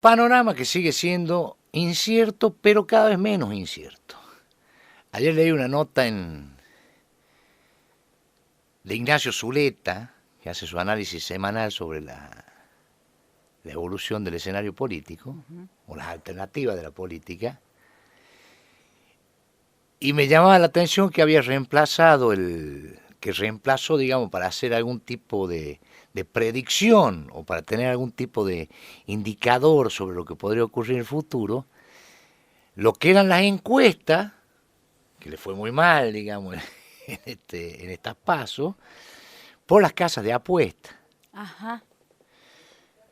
Panorama que sigue siendo incierto, pero cada vez menos incierto. Ayer leí una nota de Ignacio Zuleta, que hace su análisis semanal sobre la evolución del escenario político, o las alternativas de la política, y me llamaba la atención que había reemplazó, digamos, para hacer algún tipo de predicción o para tener algún tipo de indicador sobre lo que podría ocurrir en el futuro, lo que eran las encuestas, que le fue muy mal, digamos, en estas pasos, por las casas de apuestas. Ajá.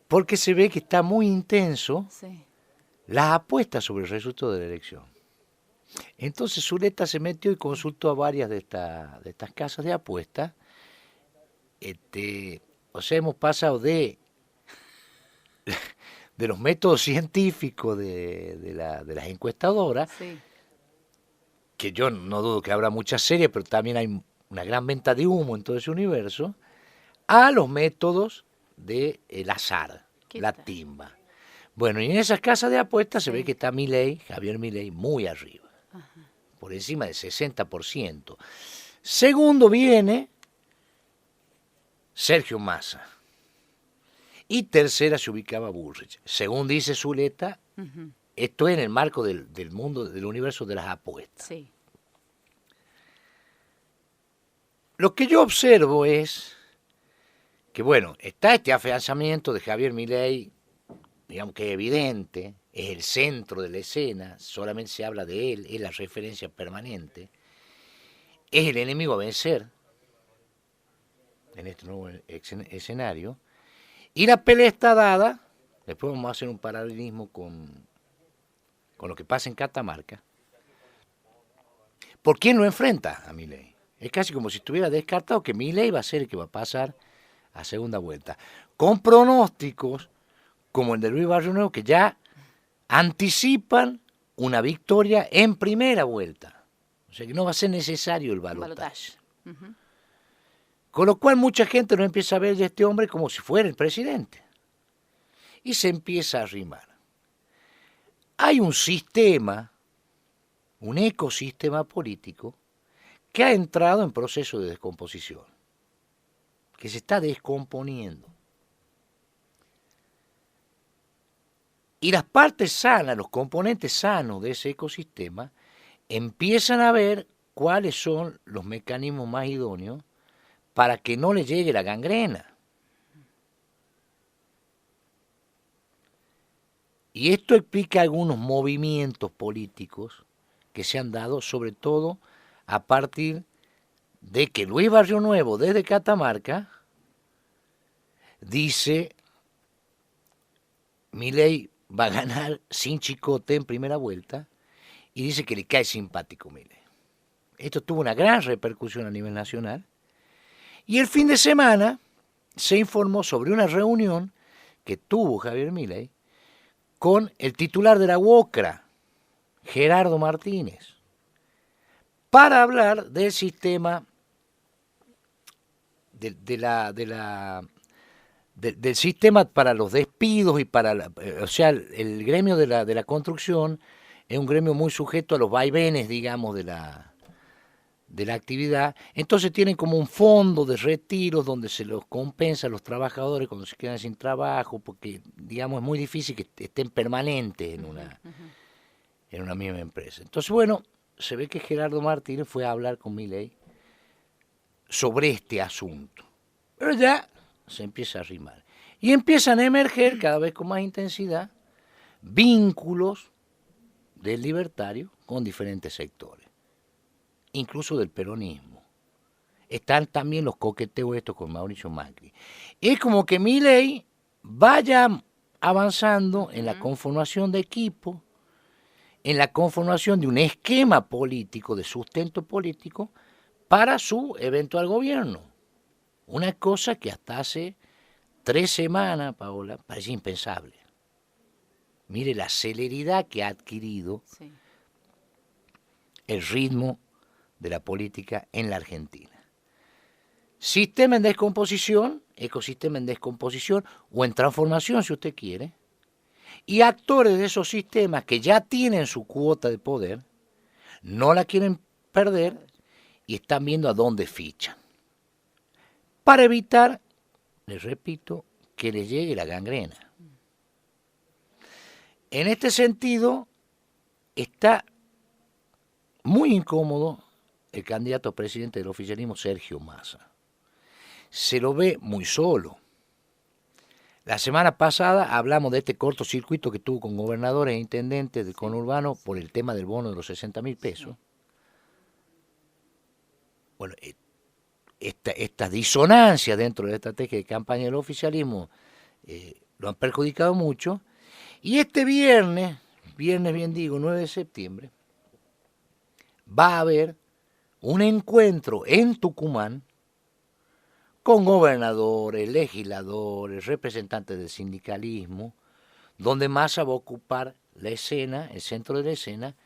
Porque se ve que está muy intenso Sí. las apuestas sobre el resultado de la elección. Entonces Zuleta se metió y consultó a varias de estas casas de apuestas. O sea, hemos pasado de los métodos científicos de las encuestadoras, Sí. que yo no dudo que habrá muchas series, pero también hay una gran venta de humo en todo ese universo, a los métodos del azar, la Tal? timba. Bueno, y en esas casas de apuestas se ve Sí. que está Javier Milei, muy arriba, por encima del 60%. Segundo viene Sergio Massa. Y tercera se ubicaba Bullrich. Según dice Zuleta, esto es en el marco del mundo, del universo de las apuestas. Sí. Lo que yo observo es que, bueno, está este afianzamiento de Javier Milei, digamos que es evidente, es el centro de la escena, solamente se habla de él, es la referencia permanente, es el enemigo a vencer en este nuevo escenario, y la pelea está dada, después vamos a hacer un paralelismo con lo que pasa en Catamarca. ¿Por quién lo enfrenta a Milei? Es casi como si estuviera descartado que Milei va a ser el que va a pasar a segunda vuelta, con pronósticos como el de Luis Barrio Nuevo que ya anticipan una victoria en primera vuelta. O sea que no va a ser necesario el balotaje. Con lo cual mucha gente no empieza a ver a este hombre como si fuera el presidente. Y se empieza a arrimar. Hay un sistema, un ecosistema político, que ha entrado en proceso de descomposición, que se está descomponiendo. Y las partes sanas, los componentes sanos de ese ecosistema, empiezan a ver cuáles son los mecanismos más idóneos para que no le llegue la gangrena. Y esto explica algunos movimientos políticos que se han dado, sobre todo a partir de que Luis Barrio Nuevo, desde Catamarca, dice: Milei va a ganar sin chicote en primera vuelta, y dice que le cae simpático Milei. Esto tuvo una gran repercusión a nivel nacional. Y el fin de semana se informó sobre una reunión que tuvo Javier Milei con el titular de la UOCRA, Gerardo Martínez, para hablar del sistema del sistema para los despidos y para o sea, el gremio de la construcción es un gremio muy sujeto a los vaivenes, digamos, de la actividad. Entonces tienen como un fondo de retiros donde se los compensa a los trabajadores cuando se quedan sin trabajo, porque, digamos, es muy difícil que estén permanentes en una misma empresa. Entonces, bueno, se ve que Gerardo Martínez fue a hablar con Milei sobre este asunto. Pero ya se empieza a arrimar. Y empiezan a emerger cada vez con más intensidad vínculos del libertario con diferentes sectores, incluso del peronismo. Están también los coqueteos estos con Mauricio Macri. Es como que Milei vaya avanzando en la conformación de equipo, en la conformación de un esquema político, de sustento político, para su eventual gobierno. Una cosa que hasta hace 3 semanas, Paola, parecía impensable. Mire la celeridad que ha adquirido el ritmo de la política en la Argentina. Sistema en descomposición, ecosistema en descomposición o en transformación, si usted quiere, Y actores de esos sistemas que ya tienen su cuota de poder, no la quieren perder y están viendo a dónde fichan. Para evitar, les repito, que les llegue la gangrena. En este sentido, está muy incómodo el candidato a presidente del oficialismo, Sergio Massa. Se lo ve muy solo. La semana pasada hablamos de este cortocircuito que tuvo con gobernadores e intendentes del conurbano por el tema del bono de los 60.000 pesos. Bueno, esta disonancia dentro de la estrategia de campaña del oficialismo lo han perjudicado mucho. Y este viernes bien digo, 9 de septiembre, va a haber un encuentro en Tucumán con gobernadores, legisladores, representantes del sindicalismo, donde Massa va a ocupar la escena, el centro de la escena,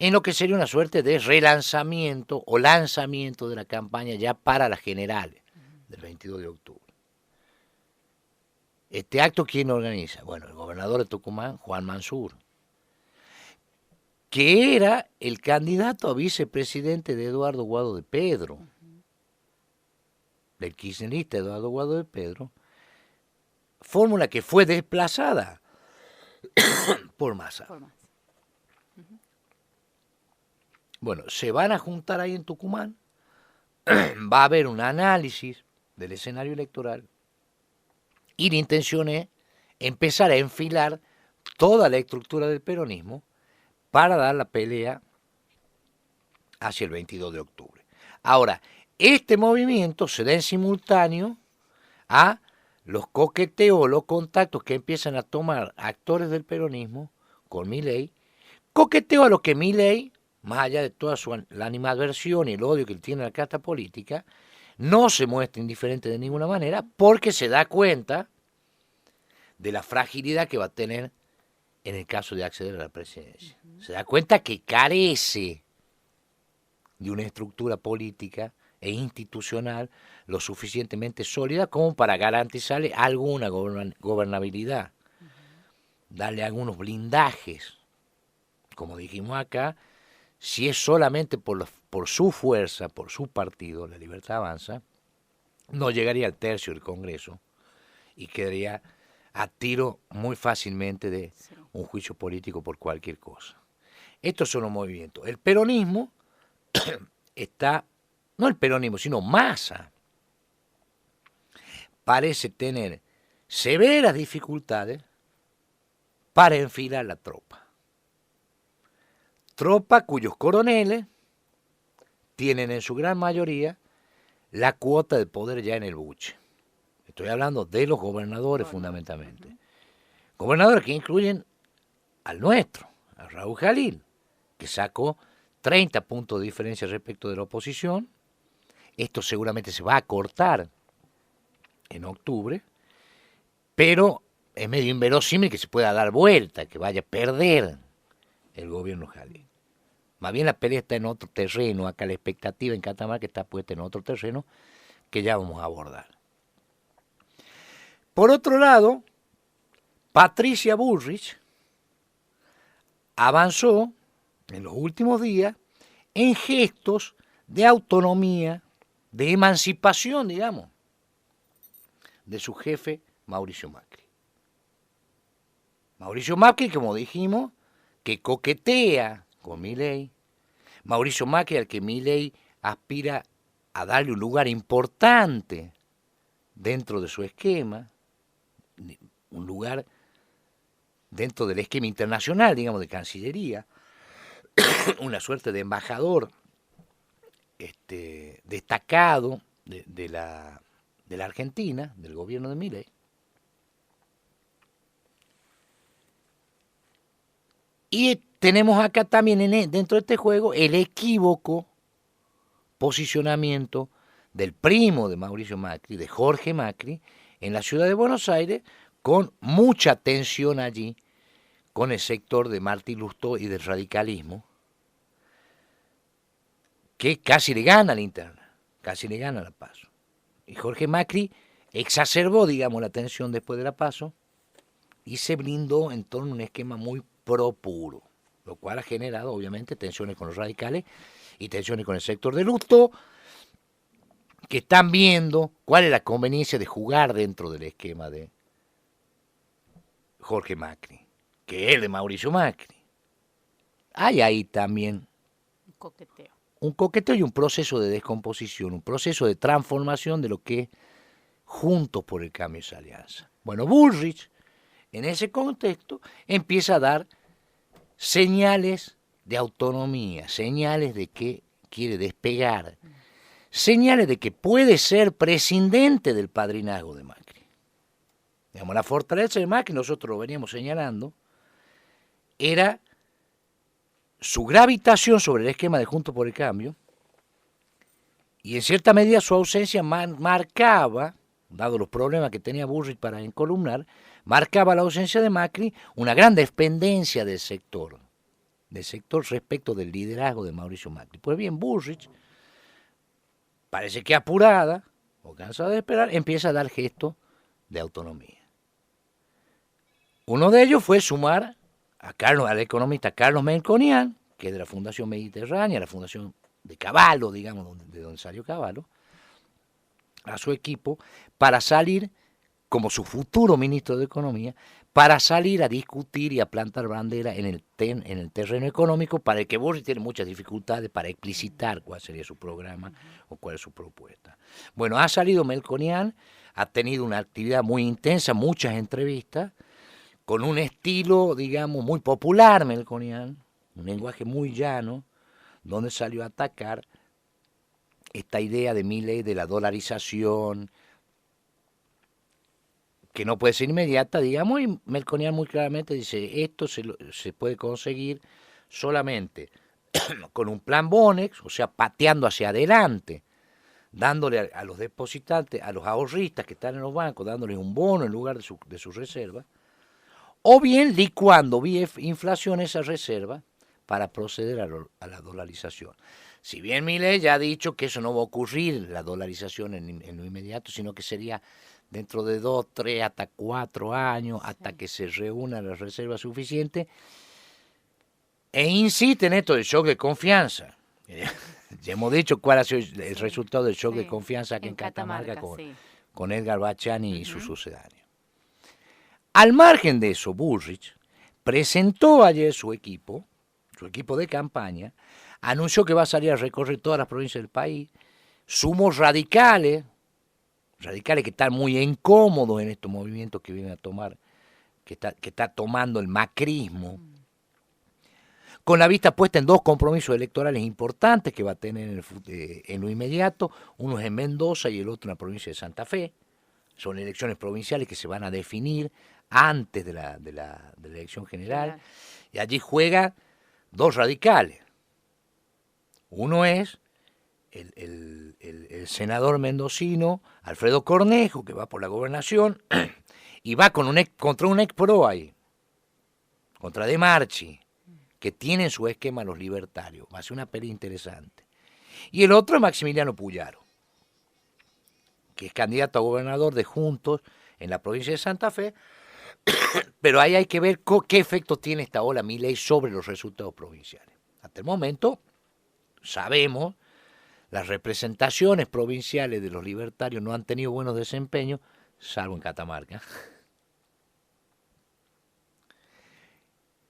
en lo que sería una suerte de relanzamiento o lanzamiento de la campaña ya para las generales del 22 de octubre. Este acto, ¿quién organiza? Bueno, el gobernador de Tucumán, Juan Mansur, que era el candidato a vicepresidente de Eduardo Guado de Pedro, del kirchnerista Eduardo Guado de Pedro, fórmula que fue desplazada por Massa. Bueno, se van a juntar ahí en Tucumán, va a haber un análisis del escenario electoral y la intención es empezar a enfilar toda la estructura del peronismo para dar la pelea hacia el 22 de octubre. Ahora, este movimiento se da en simultáneo a los coqueteos, los contactos que empiezan a tomar actores del peronismo con Milei, coqueteo a lo que Milei, más allá de toda la animadversión y el odio que tiene a la casta política, no se muestra indiferente de ninguna manera porque se da cuenta de la fragilidad que va a tener en el caso de acceder a la presidencia. Se da cuenta que carece de una estructura política e institucional lo suficientemente sólida como para garantizarle alguna gobernabilidad, darle algunos blindajes, como dijimos acá. Si es solamente por su fuerza, por su partido, La Libertad Avanza, no llegaría al tercio del Congreso y quedaría a tiro muy fácilmente de un juicio político por cualquier cosa. Estos son los movimientos. El peronismo está, no el peronismo, sino Massa, parece tener severas dificultades para enfilar la tropa. Tropa cuyos coroneles tienen en su gran mayoría la cuota de poder ya en el buche. Estoy hablando de los gobernadores fundamentalmente. Gobernadores que incluyen al nuestro, a Raúl Jalil, que sacó 30 puntos de diferencia respecto de la oposición. Esto seguramente se va a cortar en octubre, pero es medio inverosímil que se pueda dar vuelta, que vaya a perder el gobierno Jalil. Más bien la pelea está en otro terreno, acá la expectativa en Catamarca está puesta en otro terreno que ya vamos a abordar. Por otro lado, Patricia Bullrich avanzó en los últimos días en gestos de autonomía, de emancipación, digamos, de su jefe Mauricio Macri. Mauricio Macri, como dijimos, que coquetea con Milei. Mauricio Macri, al que Milei aspira a darle un lugar importante dentro de su esquema, un lugar dentro del esquema internacional, digamos, de Cancillería, una suerte de embajador destacado de la Argentina, del gobierno de Milei. Y tenemos acá también dentro de este juego el equívoco posicionamiento del primo de Mauricio Macri, de Jorge Macri, en la ciudad de Buenos Aires, con mucha tensión allí con el sector de Martín Lustó y del radicalismo, que casi le gana la interna, casi le gana la PASO. Y Jorge Macri exacerbó, digamos, la tensión después de la PASO y se blindó en torno a un esquema muy pro puro, lo cual ha generado obviamente tensiones con los radicales y tensiones con el sector de luto, que están viendo cuál es la conveniencia de jugar dentro del esquema de Jorge Macri, que es de Mauricio Macri. Hay ahí también un coqueteo y un proceso de descomposición, un proceso de transformación de lo que es Juntos por el Cambio esa alianza. Bueno, Bullrich, en ese contexto, empieza a dar señales de autonomía, señales de que quiere despegar, señales de que puede ser prescindente del padrinazgo de Macri. Digamos, la fortaleza de Macri, nosotros lo veníamos señalando, era su gravitación sobre el esquema de Juntos por el Cambio, y en cierta medida su ausencia marcaba, dado los problemas que tenía Bullrich para encolumnar, marcaba la ausencia de Macri una gran dependencia del sector respecto del liderazgo de Mauricio Macri. Pues bien, Bullrich, parece que apurada, o cansada de esperar, empieza a dar gestos de autonomía. Uno de ellos fue sumar al economista Carlos Melconian, que es de la Fundación Mediterránea, la fundación de Cavallo, digamos, de donde salió Cavallo, a su equipo, para salir, como su futuro ministro de Economía, para salir a discutir y a plantar bandera en el terreno económico, para el que Bullrich tiene muchas dificultades para explicitar cuál sería su programa o cuál es su propuesta. Bueno, ha salido Melconian, ha tenido una actividad muy intensa, muchas entrevistas, con un estilo, digamos, muy popular Melconian, un lenguaje muy llano, donde salió a atacar esta idea de Milei de la dolarización, que no puede ser inmediata, digamos, y Melconian muy claramente dice, esto se puede conseguir solamente con un plan Bonex, o sea, pateando hacia adelante, dándole a los depositantes, a los ahorristas que están en los bancos, dándoles un bono en lugar de su reserva, o bien licuando vía inflación esa reserva para proceder a la dolarización. Si bien Milei ya ha dicho que eso no va a ocurrir, la dolarización en lo inmediato, sino que sería dentro de 2, 3, hasta 4 años, hasta que se reúna la reserva suficiente, e insiste en esto del shock de confianza. Ya hemos dicho cuál ha sido el resultado del shock de confianza aquí en Catamarca con Edgar Bachani y sus sucedáneos. Al margen de eso, Bullrich presentó ayer su equipo de campaña, anunció que va a salir a recorrer todas las provincias del país, sumó radicales que están muy incómodos en estos movimientos que vienen a tomar, que está tomando el macrismo, con la vista puesta en 2 compromisos electorales importantes que va a tener en lo inmediato, uno es en Mendoza y el otro en la provincia de Santa Fe. Son elecciones provinciales que se van a definir antes de la elección general, y allí juega 2 radicales. Uno es el senador mendocino Alfredo Cornejo, que va por la gobernación, y va contra un ex pro ahí, contra De Marchi, que tiene en su esquema los libertarios. Va a ser una pelea interesante. Y el otro es Maximiliano Puyaro, que es candidato a gobernador de Juntos en la provincia de Santa Fe, pero ahí hay que ver qué efecto tiene esta ola Milei sobre los resultados provinciales. Hasta el momento sabemos, las representaciones provinciales de los libertarios no han tenido buenos desempeños, salvo en Catamarca.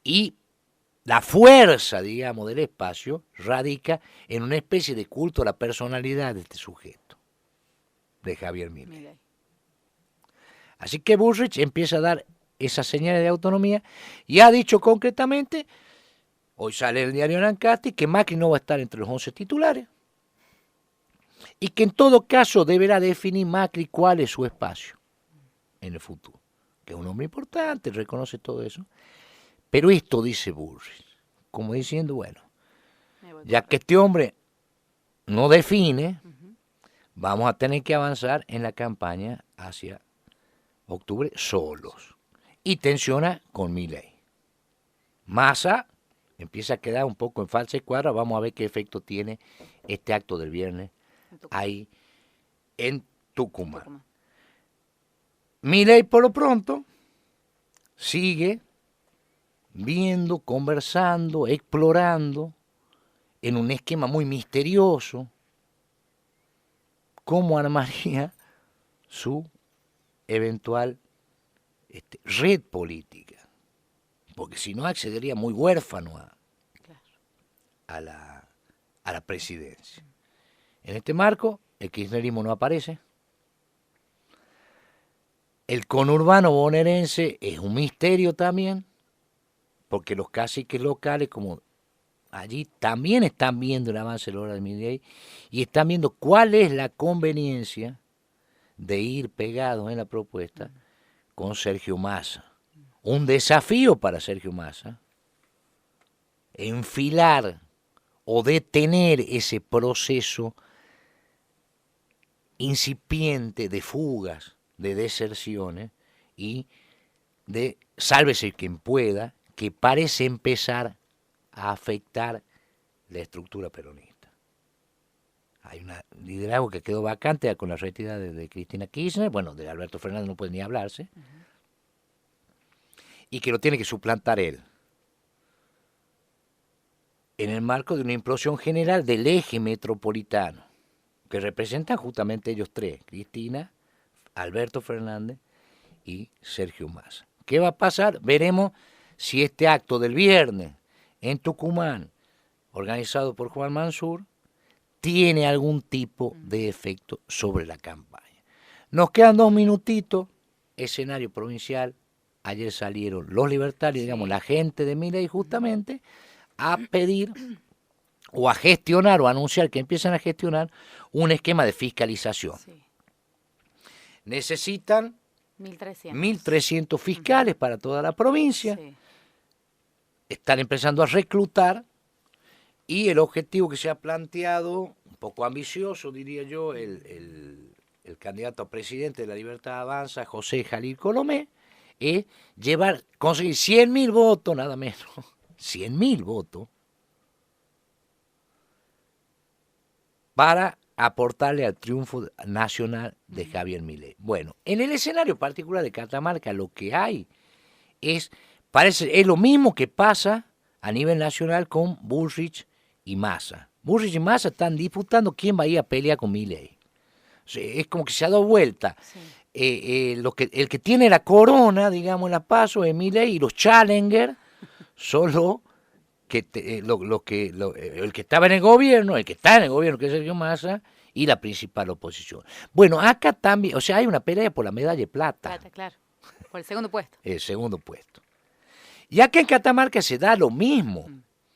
Y la fuerza, digamos, del espacio radica en una especie de culto a la personalidad de este sujeto, de Javier Milei. Así que Bullrich empieza a dar esas señales de autonomía y ha dicho concretamente, hoy sale el diario Nancati, que Macri no va a estar entre los 11 titulares y que en todo caso deberá definir Macri cuál es su espacio en el futuro, que es un hombre importante, reconoce todo eso. Pero esto dice Bullrich, como diciendo, bueno, ya que este hombre no define, vamos a tener que avanzar en la campaña hacia octubre solos. Y tensiona con Milei. Massa empieza a quedar un poco en falsa escuadra, vamos a ver qué efecto tiene este acto del viernes ahí en Tucumán. Milei, por lo pronto, sigue viendo, conversando, explorando, en un esquema muy misterioso, cómo armaría su eventual red política, porque si no accedería muy huérfano a la presidencia. En este marco, el kirchnerismo no aparece. El conurbano bonaerense es un misterio también, porque los caciques locales, como allí, también están viendo el avance de la obra de Milei y están viendo cuál es la conveniencia de ir pegados en la propuesta con Sergio Massa. Un desafío para Sergio Massa, enfilar o detener ese proceso incipiente de fugas, de deserciones y de sálvese quien pueda, que parece empezar a afectar la estructura peronista. Hay un liderazgo que quedó vacante con la retirada de Cristina Kirchner, bueno, de Alberto Fernández no puede ni hablarse, y que lo tiene que suplantar él, en el marco de una implosión general del eje metropolitano, que representan justamente ellos tres, Cristina, Alberto Fernández y Sergio Massa. ¿Qué va a pasar? Veremos si este acto del viernes en Tucumán, organizado por Juan Mansur, tiene algún tipo de efecto sobre la campaña. Nos quedan 2 minutitos, escenario provincial. Ayer salieron los libertarios, digamos, la gente de Milei justamente, a pedir o a gestionar o a anunciar que empiezan a gestionar un esquema de fiscalización. Sí. Necesitan 1.300. 1.300 fiscales para toda la provincia. Sí. Están empezando a reclutar y el objetivo que se ha planteado, un poco ambicioso diría yo, el candidato a presidente de la Libertad Avanza, José Jalil Colomé, es conseguir 100.000 votos, nada menos, 100.000 votos, para aportarle al triunfo nacional de Javier Milei. Bueno, en el escenario particular de Catamarca lo que hay es lo mismo que pasa a nivel nacional con Bullrich y Massa. Bullrich y Massa están disputando quién va a ir a pelear con Milei. O sea, es como que se ha dado vuelta. Sí. El que tiene la corona, digamos, en la PASO es Milei, y los challenger son el que estaba en el gobierno, el que está en el gobierno, que es Sergio Massa, y la principal oposición. Bueno, acá también, o sea, hay una pelea por la medalla de plata. Plata, claro. Por el segundo puesto. El segundo puesto. Y acá en Catamarca se da lo mismo.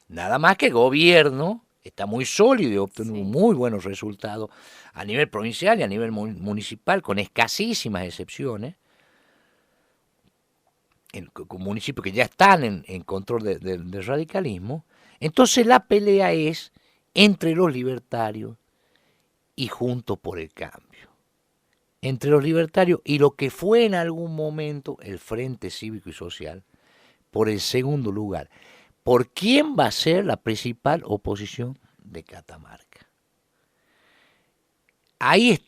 Nada más que el gobierno está muy sólido y obtiene muy buenos resultados a nivel provincial y a nivel municipal, con escasísimas excepciones, con municipios que ya están en control del radicalismo. Entonces la pelea es entre los libertarios y Juntos por el Cambio. Entre los libertarios y lo que fue en algún momento el Frente Cívico y Social, por el segundo lugar. ¿Por quién va a ser la principal oposición de Catamarca? Ahí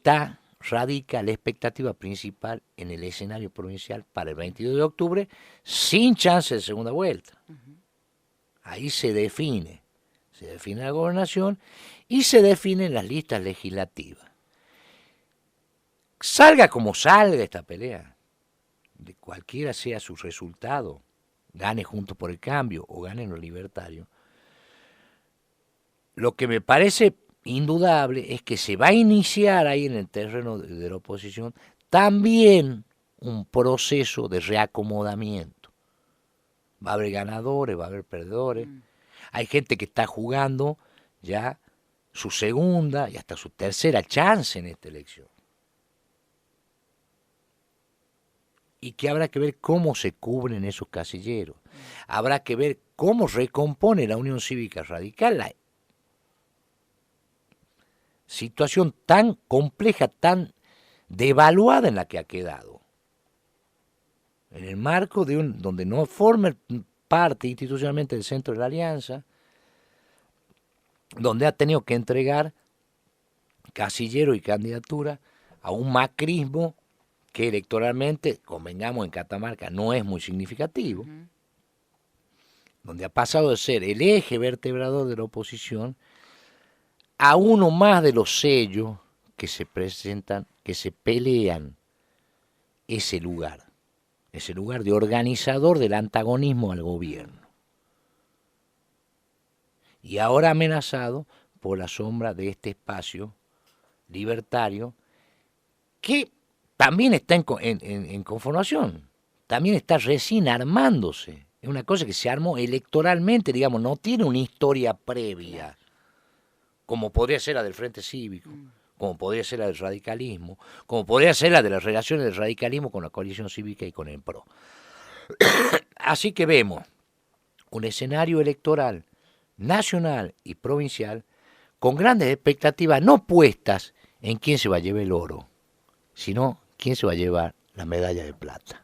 radica la expectativa principal en el escenario provincial para el 22 de octubre, sin chance de segunda vuelta. Ahí se define la gobernación y se definen las listas legislativas. Salga como salga esta pelea, de cualquiera sea su resultado, gane Juntos por el Cambio o gane los libertarios, lo que me parece indudable es que se va a iniciar ahí en el terreno de la oposición también un proceso de reacomodamiento. Va a haber ganadores, va a haber perdedores. Hay gente que está jugando ya su segunda y hasta su tercera chance en esta elección. Y que habrá que ver cómo se cubren esos casilleros. Habrá que ver cómo recompone la Unión Cívica Radical la situación tan compleja, tan devaluada en la que ha quedado. En el marco de donde no forma parte institucionalmente del centro de la alianza, donde ha tenido que entregar casillero y candidatura a un macrismo que electoralmente, convengamos, en Catamarca no es muy significativo, donde ha pasado de ser el eje vertebrador de la oposición a uno más de los sellos que se presentan, que se pelean ese lugar de organizador del antagonismo al gobierno. Y ahora amenazado por la sombra de este espacio libertario que también está en conformación, también está recién armándose. Es una cosa que se armó electoralmente, digamos, no tiene una historia previa, como podría ser la del Frente Cívico, como podría ser la del radicalismo, como podría ser la de las relaciones del radicalismo con la coalición cívica y con el PRO. Así que vemos un escenario electoral nacional y provincial con grandes expectativas no puestas en quién se va a llevar el oro, sino quién se va a llevar la medalla de plata.